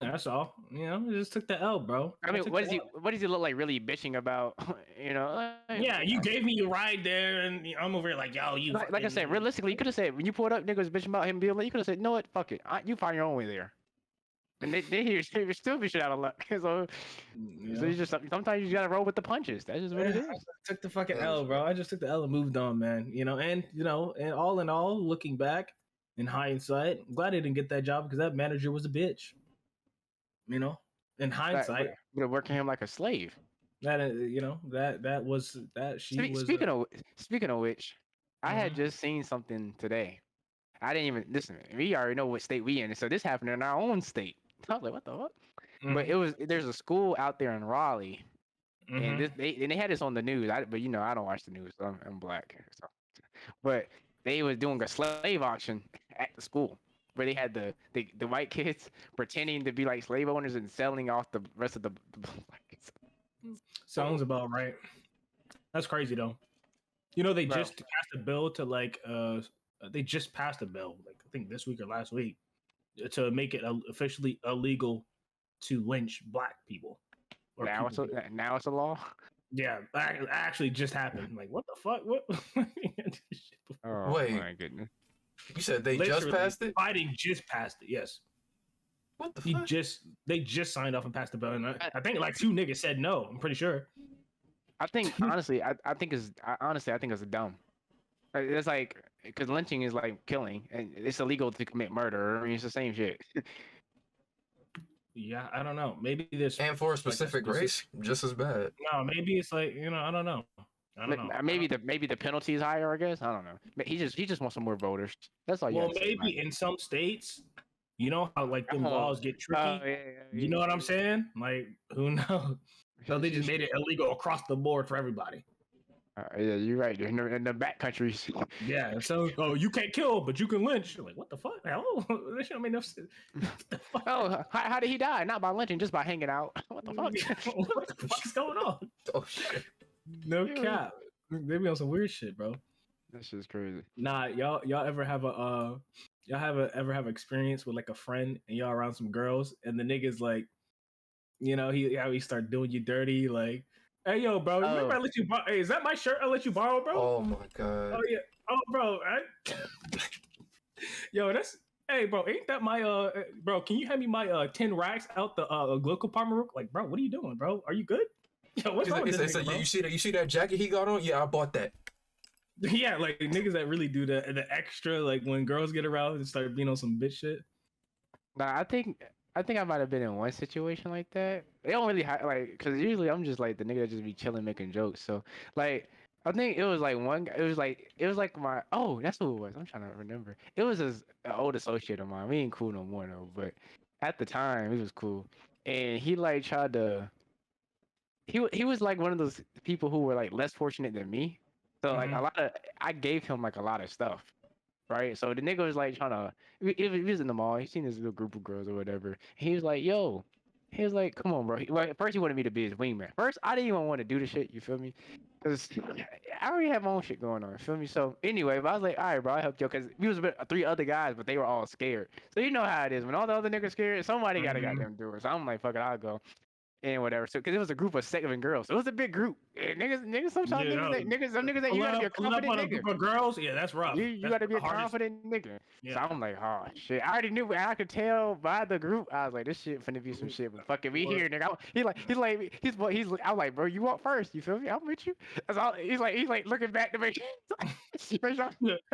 That's all. You know, you just took the L, bro. I mean, what does he look like really bitching about? You know? Yeah, you gave me a ride there, and I'm over here like, yo, you. Like I said, realistically, you could have said when you pulled up, niggas bitching about him being late. You could have said, no, what, fuck it, you find your own way there. And they still be shit out of luck. So you just sometimes you gotta roll with the punches. That's just what it is. I took the fucking L, bro. I just took the L and moved on, man. You know, and all in all, looking back in hindsight, I'm glad I didn't get that job because that manager was a bitch. You know, in hindsight, you're working him like a slave. That she was. Speaking of which, I had just seen something today. I didn't even listen. We already know what state we in, so this happened in our own state. I was like, what the fuck? But there's a school out there in Raleigh, and they had this on the news. But I don't watch the news. So I'm black, so. But they was doing a slave auction at the school where they had the white kids pretending to be like slave owners and selling off the rest of the blacks. Sounds about right. That's crazy though. You know, they just passed a bill to they just passed a bill, like I think this week or last week, to make it officially illegal to lynch black people. Now it's a law. Yeah, actually just happened. Like, what the fuck? What? Oh, wait, my goodness! You said they just passed it? Biden just passed it. Yes. What the fuck? They just signed off and passed the bill, and I think like 2 niggas said no. I'm pretty sure. I think honestly, I think it's dumb. It's like, because lynching is like killing, and it's illegal to commit murder. I mean, it's the same shit. Yeah, I don't know. Maybe this and for a specific race, just as bad. No, maybe it's like I don't know. Maybe the penalty is higher. I guess I don't know. He just wants some more voters. That's all. Well, maybe in some states, you know how like the laws get tricky. You know what I'm saying? Like, who knows? So they just made it illegal across the board for everybody. Yeah, you're right. In the back countries. Yeah, so you can't kill, but you can lynch. You're like, what the fuck? Hello? That shit made no sense. How did he die? Not by lynching, just by hanging out. What the fuck? What the fuck is going on? Oh shit! No cap. They be on some weird shit, bro. That's just crazy. Nah, y'all ever have a experience with like a friend and y'all around some girls and the nigga's like, he start doing you dirty, like, hey yo, bro, remember I let you borrow? Hey, is that my shirt I let you borrow, bro? Oh my god. Oh yeah. Oh bro, yo, Hey, bro, ain't that my bro? Can you hand me my 10 racks out the glove compartment? Like, bro, what are you doing, bro? Are you good? Yo, what's wrong with this nigga, bro? You see that jacket he got on? Yeah, I bought that. Yeah, like niggas that really do the extra, like when girls get around and start being on some bitch shit. Nah, I think I might have been in one situation like that. They don't really like, cause usually I'm just like the nigga that just be chilling making jokes. So like, I think it was like one guy. It was like my, oh, that's who it was. I'm trying to remember. It was an old associate of mine. We ain't cool no more though, but at the time he was cool, and he like tried to. He was like one of those people who were like less fortunate than me. So like Mhm. I gave him like a lot of stuff, right? So the nigga was like trying to, he was in the mall. He seen this little group of girls or whatever. He was like, "Yo," he was like, "Come on, bro." Well, at first he wanted me to be his wingman. First, I didn't even want to do the shit. You feel me? Because I already had my own shit going on. You feel me? So anyway, but I was like, "All right, bro, I helped you." Because we was with three other guys, but they were all scared. So you know how it is when all the other niggas scared. Somebody gotta Mhm. goddamn do it. So I'm like, "Fuck it, I'll go." And whatever. So, because it was a group of 7 girls, so it was a big group. And niggas, sometimes Yeah, some niggas that you gotta be a pull up confident on a nigga. group of girls. Yeah, that's rough. You That's gotta be the a hardest. confident nigga. So Yeah. I'm like, oh shit. I already knew, and I could tell by the group. I was like, this shit finna be some shit. But fuck it, we Or- here, nigga. I'm like, bro, you walk first. You feel me? I'm with you. That's all. He's like looking back to make sure.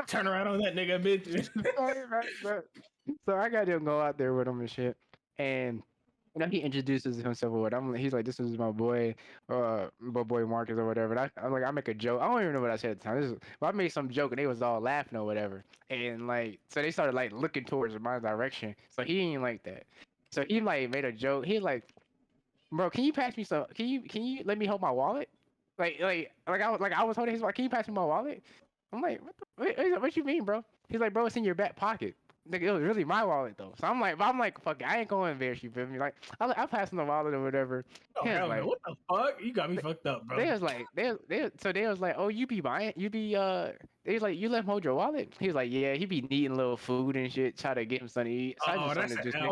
Turn around on that nigga, bitch. So I got him go out there with him and shit, and he introduces himself or what. He's like, this is my boy Marcus or whatever. And I'm like, I make a joke. I don't even know what I said at the time. But I made some joke and they was all laughing or whatever. And like, so they started like looking towards my direction. So he ain't like that. So he like made a joke. He's like, bro, can you pass me some? Can you let me hold my wallet? I was holding his wallet. Can you pass me my wallet? I'm like, what you mean, bro? He's like, bro, it's in your back pocket. Nigga, it was really my wallet though. So I'm like, fuck it, I ain't going to embarrass you, feel me? Like, I'm passing the wallet or whatever. Oh He was hell no! like, What the fuck? You got me fucked up, bro. they was like, oh, they was like, you let him hold your wallet? He was like, yeah, he be needing a little food and shit, try to get him something to eat. So I Oh, just that's something a to just hell.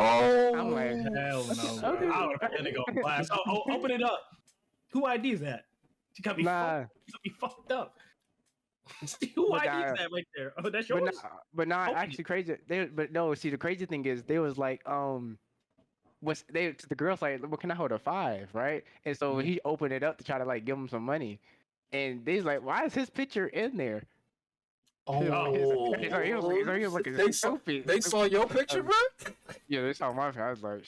get. I'm like, Oh, Hell no, bro. okay. I would have put that nigga on blast. Open it up. Who ID is that? You got me, Nah, got me fucked up. Who but ID is nah, that right there? Oh, that's but yours? nah, but nah, Open it. actually crazy. But no, see, the crazy thing is, they was like, the girls like, well, can I hold a 5, right? And so Mhm. he opened it up to try to like give him some money, and they's like, why is his picture in there? oh, He was looking stupid. they saw your picture, bro. Yeah, they saw my face. I was like,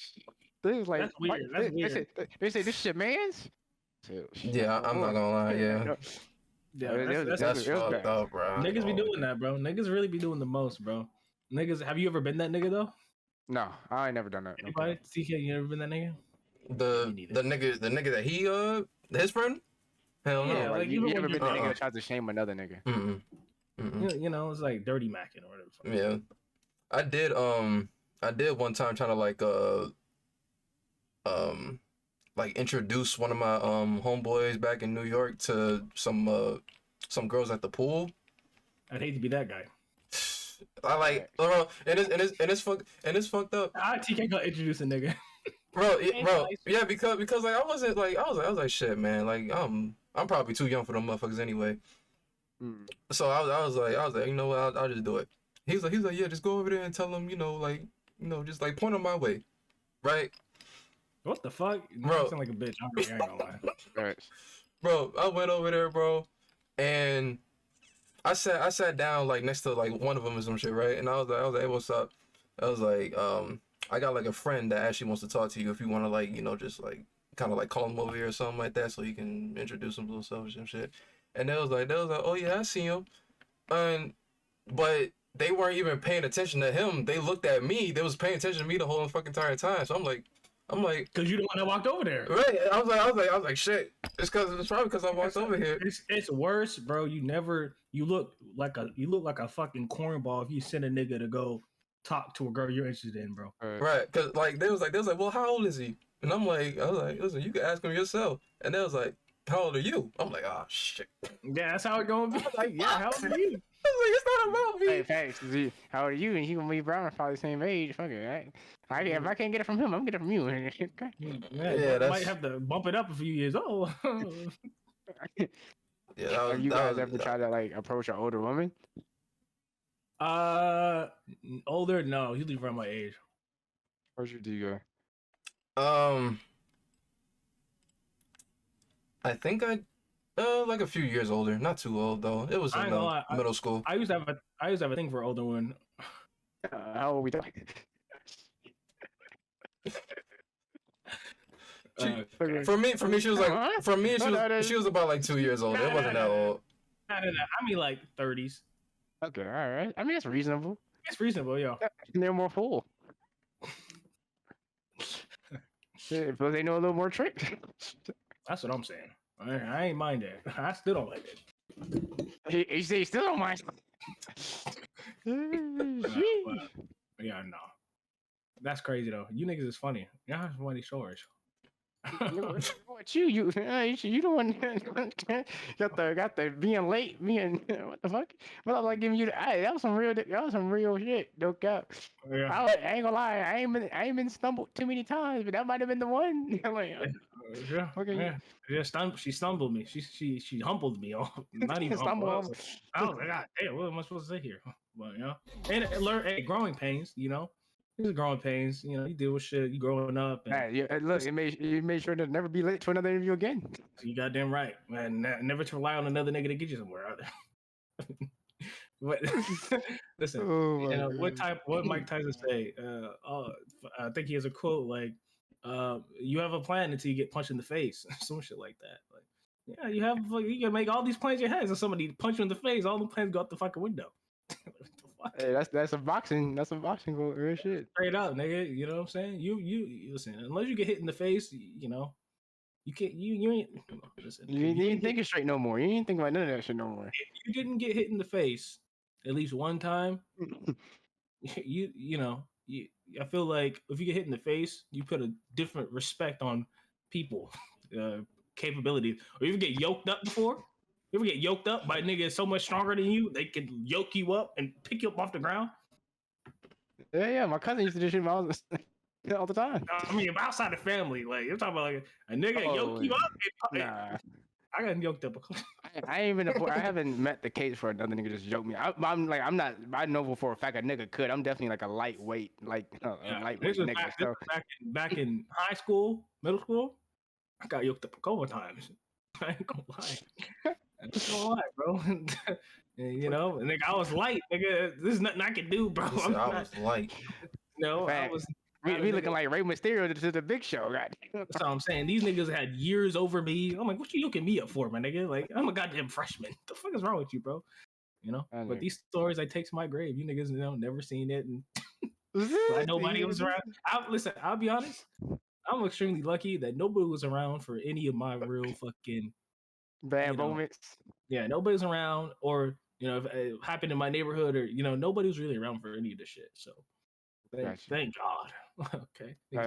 they was like, That's weird. That's weird. They say this shit man's. So, Yeah, I'm not gonna lie. Yeah, Yeah, that's it was fucked bad. up, bro. niggas be doing that, bro. Niggas really be doing the most, bro. Niggas, have you ever been that nigga though? No, I ain't never done that. No cap. Anybody? CK, you ever been that nigga? The Me neither. the nigga that he his friend. Hell Yeah, Oh, no. like like you even ever when been the you're nigga Uh-uh. that tries to shame another nigga? Mm-mm. Mm-mm. you know, it's like dirty macking or whatever. Yeah, I did one time trying to um like introduce one of my homeboys back in New York to some girls at the pool. I'd hate to be that guy. I like, Facts. bro, and it's fucked up, TK gonna introduce a nigga. bro. Hey, Bro, guys. yeah, because like I was like shit, man. Like I'm probably too young for them motherfuckers anyway. Mm. So I was like, you know what, I'll just do it. He's like, yeah, just go over there and tell them, just like point them my way, right, What the fuck? You bro. sound like a bitch. I ain't gonna lie. Facts. Bro, I went over there, bro, and I sat down like next to like one of them or some shit, right? And I was like, hey, what's up? I was like, I got like a friend that actually wants to talk to you if you want to like, just like kind of like call him over here or something like that so you can introduce himself or some shit. And they was like, oh yeah, I see him. And but they weren't even paying attention to him. They looked at me. They was paying attention to me the whole fucking entire time. So I'm like, Cause you the one that walked over there. right? I was like, shit. It's probably because I walked over here. It's worse, bro. You look like a fucking cornball if you send a nigga to go talk to a girl you're interested in, bro. Right, cause like they was like, well, how old is he? And I was like, listen, you can ask him yourself. And they was like, how old are you? I'm like, oh shit. Yeah, that's how it gonna be. Like, yeah, how old are you? I was like, it's not about me. Hey, facts. Z, how old are you? And he gonna be Brown are probably the same age. Fuck it, right? If I can't get it from him, I'm gonna get it from you. Okay. Yeah, that's- might have to bump it up a few years. Oh, Yeah, Have you guys ever tried to like approach an older woman? Older? No, usually around my age. Where's your D go? I think like a few years older, not too old though. It was I in ain't gonna lie. middle school. I used to have a thing for older women. How old we talking? For me, she was like, she was about like 2 years older. It wasn't that old. I mean, like 30s. Okay, all right. I mean, that's reasonable. It's reasonable, yo. They're more full. But they know a little more tricks. That's what I'm saying. I ain't mind that. I still don't like it. He still don't mind. Yeah, no. That's crazy though. You niggas is funny. Y'all have funny stories. What you the one got the being late, being what the fuck? But I'm like giving you that was some real shit. No cap. Yeah. I ain't gonna lie, I ain't been stumbled too many times, but that might have been the one. I'm like, Yeah. okay. Yeah. She stumbled me. She humbled me. Not even humbled. I was like, God damn, what am I supposed to say here? But and learn growing pains. These are growing pains. You deal with shit. You growing up. And look, you made sure to never be late to another interview again. You goddamn right, man. Never to rely on another nigga to get you somewhere either. But listen, what Mike Tyson say? I think he has a quote like, "You have a plan until you get punched in the face," some shit like that. Like, yeah, you can make all these plans in your head, and somebody punch you in the face, all the plans go out the fucking window. What the fuck? Hey, that's a boxing goal, real shit. Straight up, nigga. You know what I'm saying? You listen. Unless you get hit in the face, you can't. You ain't. Listen. You ain't thinking straight no more. You ain't thinking about none of that shit no more. If you didn't get hit in the face at least one time, I feel like if you get hit in the face, you put a different respect on people, capabilities. Or you ever get yoked up before? You ever get yoked up by a nigga so much stronger than you, they can yoke you up and pick you up off the ground? Yeah. My cousin used to do shit all the time. I mean, outside the family, like you're talking about like a nigga yoke you up. Nah. I got yoked up. I haven't met the case for another nigga just yoke me. I'm not. I know for a fact a nigga could. I'm definitely like a lightweight, lightweight nigga. Back in high school, middle school, I got yoked up a couple of times. I ain't gonna lie, bro. And, nigga, I was light, nigga. There's nothing I can do, bro. I was light. No, I was. We looking like Rey Mysterio to the Big Show, right? That's what I'm saying. These niggas had years over me. I'm like, what you yoking me up for, my nigga? Like, I'm a goddamn freshman. What the fuck is wrong with you, bro? But these stories I take to my grave. You niggas, never seen it, and like nobody was around. I'll be honest. I'm extremely lucky that nobody was around for any of my real fucking bad moments. Yeah, nobody's around, or if it happened in my neighborhood, or nobody was really around for any of this shit. So. Thank God. Okay. I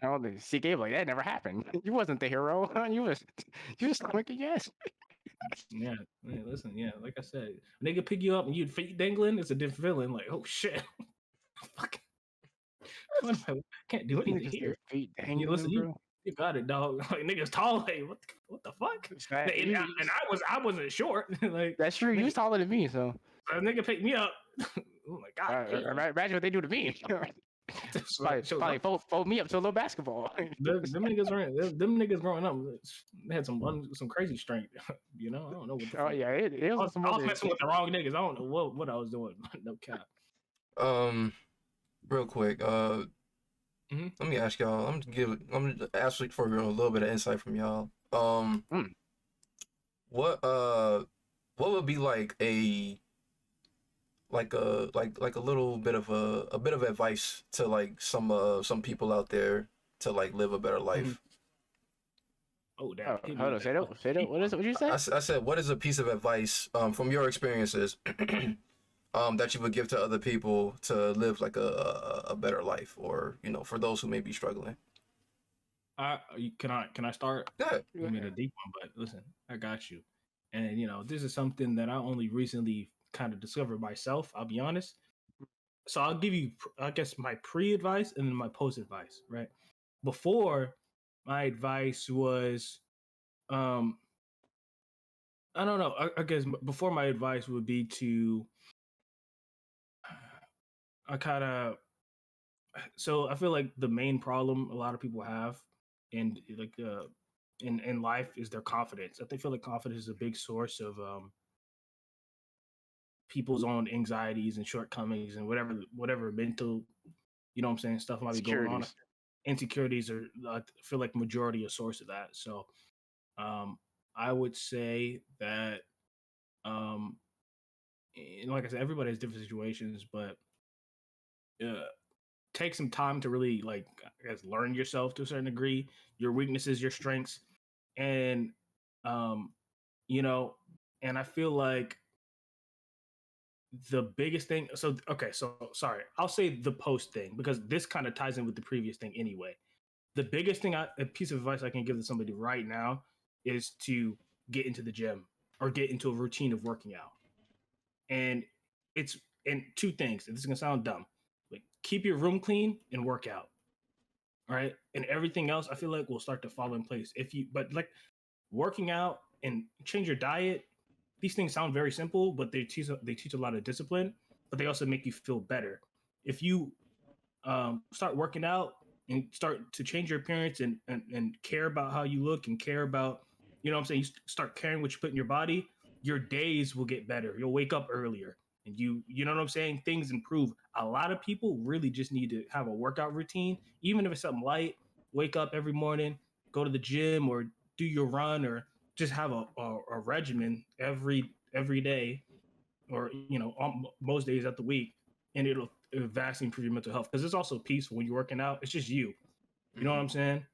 don't think. See, Gabe, like that never happened. You wasn't the hero. You was smoking yes. Yeah. Listen. Yeah. Like I said, nigga pick you up and you feet dangling. It's a different feeling. Like, oh shit. Fuck. I can't do anything here. Feet dangling, listen, you got it, dog. Like niggas tall. Like what the fuck? And I wasn't short. Like that's true. You was taller than me, so. A nigga picked me up. Oh my God! Imagine what they do to me. probably fold me up to a little basketball. them niggas growing up, they had some crazy strength. I don't know what. It was I was messing with the wrong niggas. I don't know what I was doing. No cap. Real quick. Let me ask y'all. I'm gonna ask for a little bit of insight from y'all. What would be like a little bit of a bit of advice to like some people out there to like live a better life? Oh damn! Hold on, say that. What did you say? I said, what is a piece of advice from your experiences that you would give to other people to live like a better life, or for those who may be struggling? Can I start? Yeah. I mean a deep one, but listen, I got you. And this is something that I only recently kind of discovered myself. I'll be honest. So I'll give you, I guess, my pre-advice and then my post-advice. Right before, my advice was, I don't know. I guess before my advice would be to I kind of so I feel like the main problem a lot of people have in like in life is their confidence. That they feel like confidence is a big source of people's own anxieties and shortcomings and whatever mental, you know what I'm saying, stuff might be going on. Securities. Insecurities are I feel like majority a source of that. So um I would say that um and like I said, everybody has different situations, but uh, take some time to really like I guess learn yourself to a certain degree, your weaknesses, your strengths, and um, you know, and I feel like the biggest thing. So okay, so sorry, I'll say the post thing because this kind of ties in with the previous thing anyway. The biggest thing, a piece of advice I can give to somebody right now is to get into the gym or get into a routine of working out. And it's and two things. This is gonna sound dumb, like keep your room clean and work out. All right. And everything else I feel like will start to fall in place. If you but like working out and change your diet, these things sound very simple, but they teach a lot of discipline, but they also make you feel better. If you start working out and start to change your appearance and care about how you look and care about, you know what I'm saying, you start caring what you put in your body, your days will get better. You'll wake up earlier and you know what I'm saying? Things improve. A lot of people really just need to have a workout routine, even if it's something light, wake up every morning, go to the gym or do your run or just have a regimen every day or most days of the week, and it'll vastly improve your mental health because it's also peaceful when you're working out. It's just you. You know what Mm-hmm. I'm saying?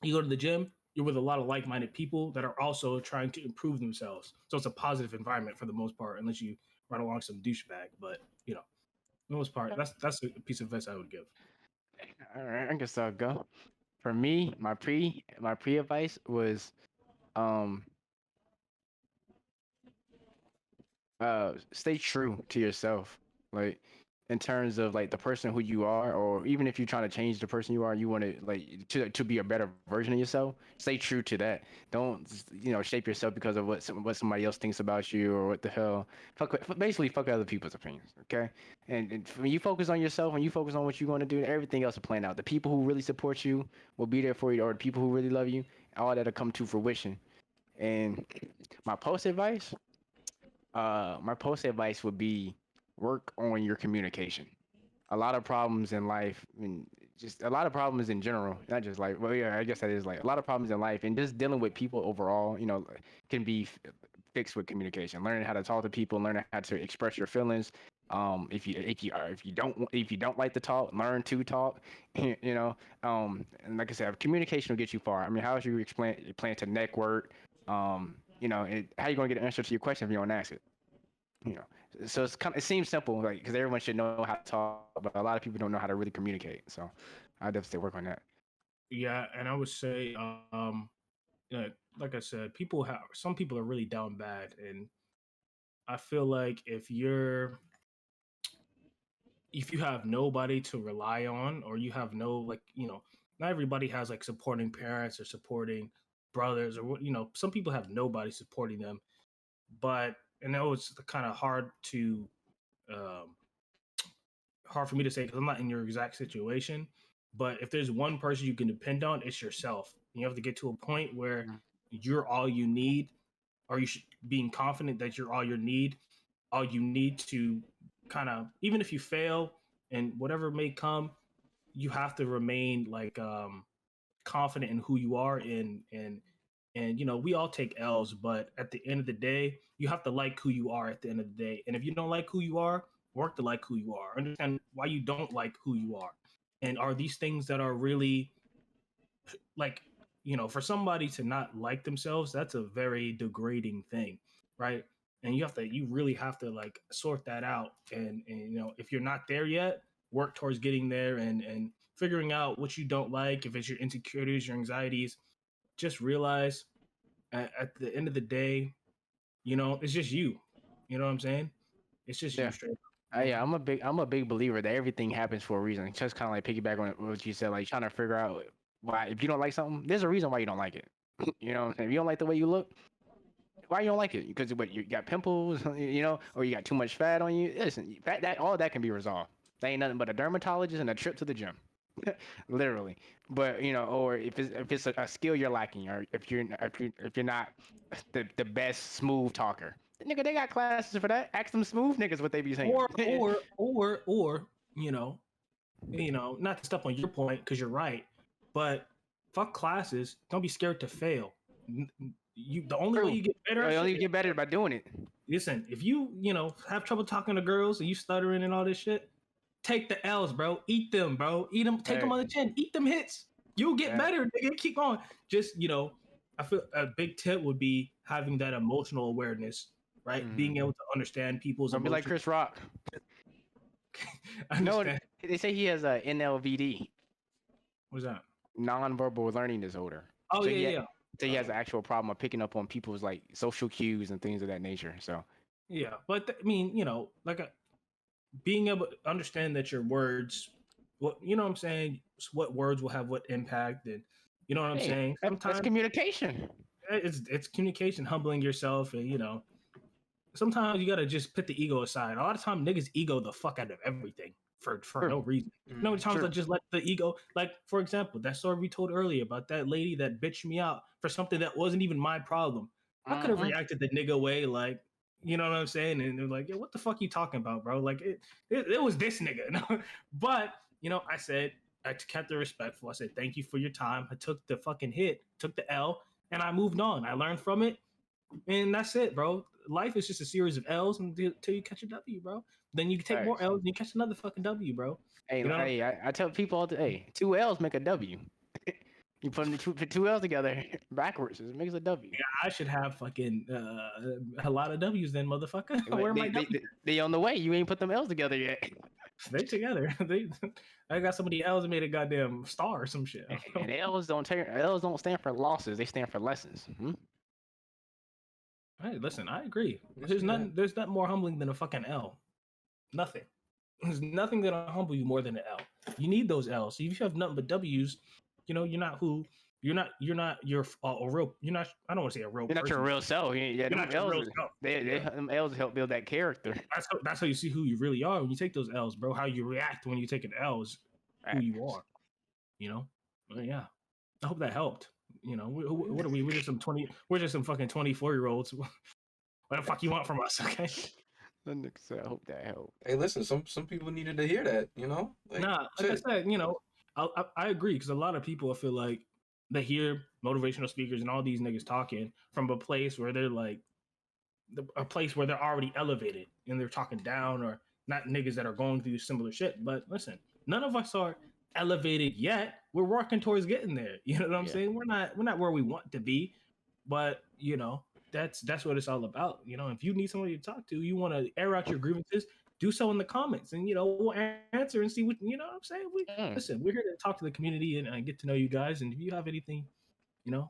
You go to the gym, you're with a lot of like-minded people that are also trying to improve themselves. So it's a positive environment for the most part, unless you run along some douchebag. But for the most part, that's a piece of advice I would give. All right, I guess I'll go. For me, my pre advice was um stay true to yourself. Like in terms of like the person who you are, or even if you're trying to change the person you are, you want to like to be a better version of yourself. Stay true to that. Don't shape yourself because of what somebody else thinks about you or what the hell. Basically fuck other people's opinions. Okay, and when you focus on yourself, when you focus on what you're going to do, everything else will plan out. The people who really support you will be there for you, or the people who really love you, all that'll come to fruition. And my post advice my post advice would be work on your communication. A lot of problems in life, and just a lot of problems in general, not just like, well, yeah, I guess that is like a lot of problems in life, and just dealing with people overall, can be fixed with communication. Learning how to talk to people, learning how to express your feelings. If you don't like to talk, learn to talk. And like I said, communication will get you far. I mean, how should you plan to network? How you gonna get an answer to your question if you don't ask it? you know so it seems simple, like, because everyone should know how to talk, but a lot of people don't know how to really communicate. So I definitely work on that. Yeah, and I would say, like I said, some people are really down bad, and I feel like if you have nobody to rely on or you have no like not everybody has like supporting parents or supporting brothers or some people have nobody supporting them, but I know it's kind of um hard for me to say because I'm not in your exact situation, but if there's one person you can depend on, it's yourself. You have to get to a point where Mhm. you're all you need, or you should being confident that you're all you need to kind of, even if you fail and whatever may come, you have to remain like confident in who you are and we all take L's, but at the end of the day you have to like who you are at the end of the day. And if you don't like who you are, work to like who you are, understand why you don't like who you are, and are these things that are really like, for somebody to not like themselves, that's a very degrading thing, right? And you really have to like sort that out. And if you're not there yet, work towards getting there and figuring out what you don't like. If it's your insecurities, your anxieties, just realize at the end of the day, it's just you. You know what I'm saying? It's just you Yeah. straight up. Yeah, I'm a big believer that everything happens for a reason. Just kind of like piggyback on what you said, like trying to figure out why, if you don't like something, there's a reason why you don't like it. What I'm saying? If you don't like the way you look, why you don't like it? Because what, you got pimples, or you got too much fat on you. Listen, that all that can be resolved. They ain't nothing but a dermatologist and a trip to the gym. Literally. But or if it's a skill you're lacking, or if you're not the best smooth talker, nigga, they got classes for that. Ask them smooth niggas what they be saying. Or not to step on your point because you're right, but fuck classes. Don't be scared to fail. The only way you get better. You only get better by doing it. Listen, if you have trouble talking to girls and you stuttering and all this shit, take the L's, bro. Eat them, bro. Eat them. Take them on the chin. Eat them hits. You'll get better, nigga. Keep going. Just I feel a big tip would be having that emotional awareness, right? Mm-hmm. Being able to understand people's emotions. Be like Chris Rock. No, they say he has a NLVD. What's that? Non-verbal learning disorder. Oh, so yeah. So he has an actual problem of picking up on people's like social cues and things of that nature. So yeah, but being able to understand that your words, what I'm saying, what words will have what impact, and you know what I'm saying. Sometimes that's communication. It's communication, humbling yourself, and sometimes you gotta just put the ego aside. A lot of times niggas ego the fuck out of everything for no reason. You know, times I just let the ego, like for example, that story we told earlier about that lady that bitched me out for something that wasn't even my problem. I could have reacted the nigga way, like, you know what I'm saying? And they're like, yeah, what the fuck you talking about, bro? Like it was this nigga. But I said, I kept it respectful. I said, thank you for your time. I took the fucking hit, took the L, and I moved on. I learned from it. And that's it, bro. Life is just a series of L's until you catch a W, bro. Then you take more L's and you catch another fucking W, bro. Hey, I tell people all the hey, 2 L's make a W. You put two L's together backwards, it makes a W. Yeah, I should have fucking a lot of W's then, motherfucker. Where am I? They on the way. You ain't put them L's together yet. They together. I got some of the L's that made a goddamn star or some shit. And L's don't stand for losses. They stand for lessons. Hey, listen, I agree. There's nothing more humbling than a fucking L. Nothing. There's nothing that'll humble you more than an L. You need those L's. So if you have nothing but W's, you're not who. You're not a real. You're not. I don't want to say a real. You're not your real self. You're not your real self. Them L's help build that character. That's how you see who you really are when you take those L's, bro. How you react when you take an L is who you are. But yeah. I hope that helped. What are we? We're just some fucking 24-year-olds. What the fuck you want from us? Okay. I hope that helped. Hey, listen, some people needed to hear that. Like I said, I agree because a lot of people, I feel like they hear motivational speakers and all these niggas talking from a place where they're like, a place where they're already elevated and they're talking down, or not niggas that are going through similar shit. But listen, none of us are elevated yet. We're working towards getting there. You know what I'm saying? We're not where we want to be, but that's what it's all about. If you need somebody to talk to, you want to air out your grievances, do so in the comments, and we'll answer and see what what I'm saying. Listen, we're here to talk to the community and get to know you guys. And if you have anything,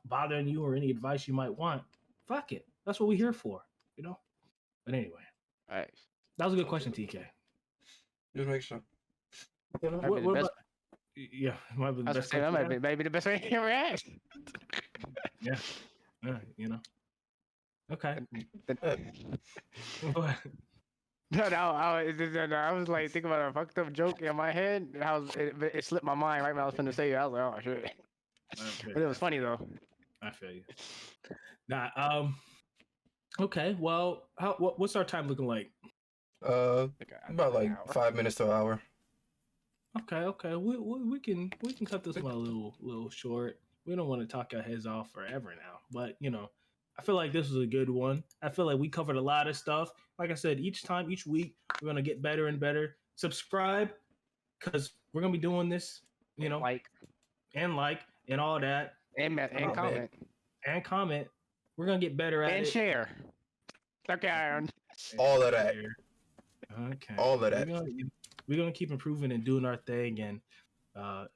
bothering you or any advice you might want, fuck it. That's what we're here for. But anyway, all right. That was a good question, TK. Just make sure. What about? Yeah, might be the best. Maybe the best way to react. Yeah. Okay. I was like thinking about a fucked up joke in my head. It slipped my mind right when I was finna say it. I was like, oh shit. But it was funny though. I feel you. Nah. Okay. Well, what's our time looking like? About like 5 minutes to an hour. Okay. We can cut this one a little short. We don't want to talk our heads off forever now, but I feel like this was a good one. I feel like we covered a lot of stuff. Like I said, each week we're gonna get better and better. Subscribe, because we're gonna be doing this. Like and all that, and comment and comment. We're gonna get better at it and share. Okay. All of that. Okay. All of that. We're gonna keep improving and doing our thing, and I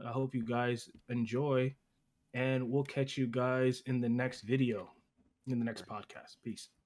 hope you guys enjoy, and we'll catch you guys in the next video, in the next podcast. Peace.